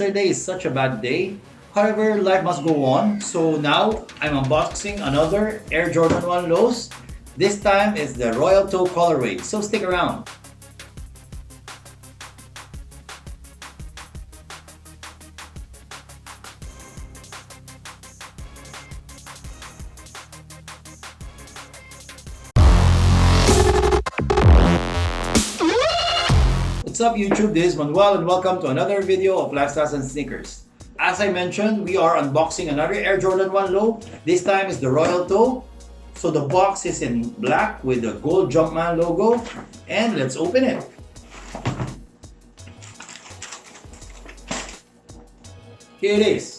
Yesterday is such a bad day. However, life must go on. So now I'm unboxing another Air Jordan 1 lows. This time is the Royal Toe colorway. So stick around. What's up YouTube, this is Manuel and welcome to another video of Lifestyles and Sneakers. As I mentioned, we are unboxing another Air Jordan 1 low. This time is the Royal Toe. So the box is in black with the gold Jumpman logo. And let's open it. Here it is.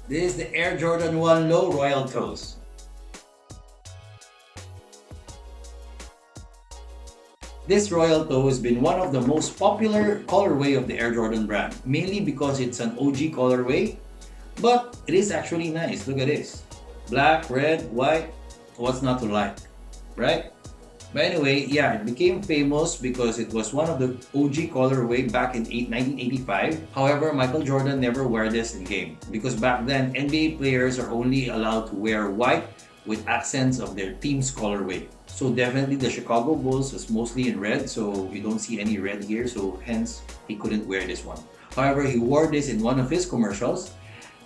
This is the Air Jordan 1 Low Royal Toes. This Royal Toe has been one of the most popular colorway of the Air Jordan brand, mainly because it's an OG colorway, but it is actually nice. Look at this. Black, red, white, what's not to like, right? But anyway, yeah, it became famous because it was one of the OG colorway back in 1985. However, Michael Jordan never wore this in game because back then, NBA players are only allowed to wear white with accents of their team's colorway. So definitely the Chicago Bulls was mostly in red, so you don't see any red here, so hence he couldn't wear this one. However, he wore this in one of his commercials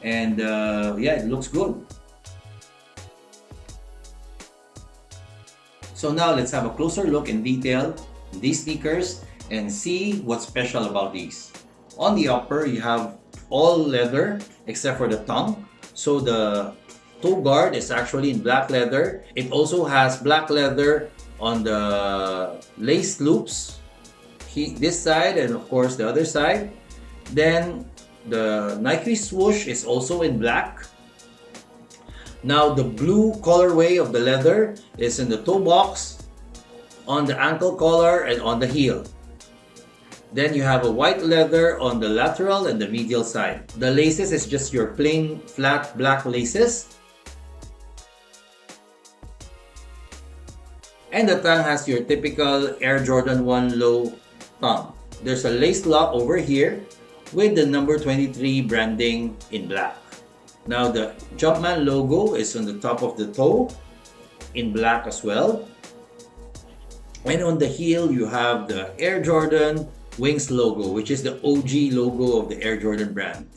and yeah, it looks good. So now let's have a closer look in detail in these sneakers and see what's special about these. On the upper, you have all leather except for the tongue. So the toe guard is actually in black leather. It also has black leather on the lace loops, this side and of course the other side. Then the Nike swoosh is also in black. Now the blue colorway of the leather is in the toe box, on the ankle collar and on the heel. Then you have a white leather on the lateral and the medial side. The laces is just your plain flat black laces. And the tongue has your typical Air Jordan 1 low tongue. There's a lace lock over here with the number 23 branding in black. Now the Jumpman logo is on the top of the toe in black as well. And on the heel you have the Air Jordan Wings logo, which is the OG logo of the Air Jordan brand.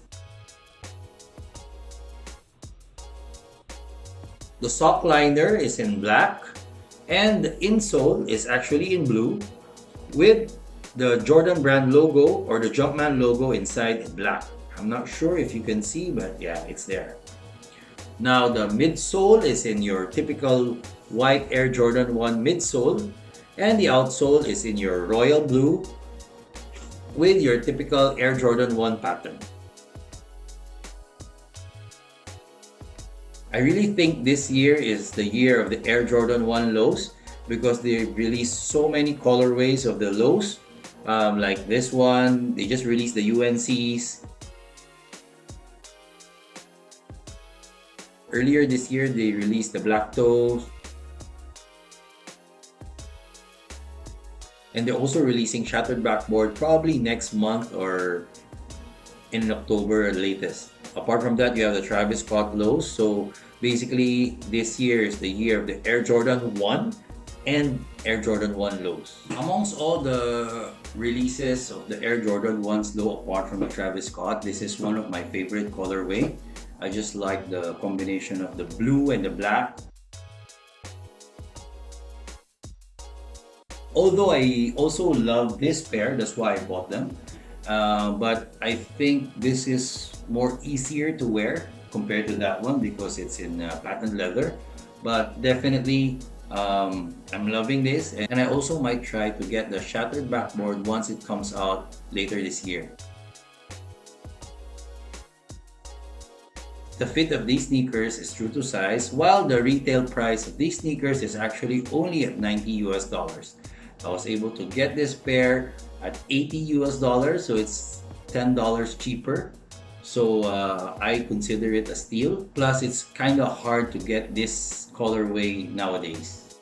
The sock liner is in black and the insole is actually in blue with the Jordan brand logo or the Jumpman logo inside in black. I'm not sure if you can see, but yeah, it's there. Now the midsole is in your typical white Air Jordan 1 midsole and the outsole is in your royal blue with your typical Air Jordan 1 pattern. I really think this year is the year of the Air Jordan 1 lows because they released so many colorways of the lows. Like this one, they just released the UNCs. Earlier this year, they released the black toes. And they're also releasing shattered backboard probably next month or in October at latest. Apart from that, you have the Travis Scott lows. So basically, this year is the year of the Air Jordan 1 and Air Jordan 1 lows. Amongst all the releases of the Air Jordan 1's low apart from the Travis Scott, this is one of my favorite colorway. I just like the combination of the blue and the black. Although I also love this pair, that's why I bought them. But I think this is more easier to wear compared to that one because it's in patent leather. But definitely, I'm loving this. And I also might try to get the shattered backboard once it comes out later this year. The fit of these sneakers is true to size, while the retail price of these sneakers is actually only at $90 US. I was able to get this pair at 80 US dollars, so it's $10 cheaper. So I consider it a steal. Plus, it's kind of hard to get this colorway nowadays.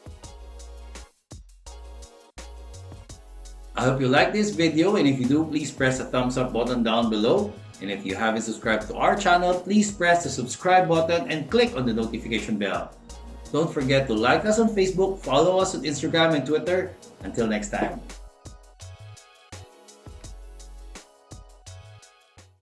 I hope you like this video, and if you do, please press the thumbs up button down below. And if you haven't subscribed to our channel, please press the subscribe button and click on the notification bell. Don't forget to like us on Facebook, follow us on Instagram and Twitter. Until next time.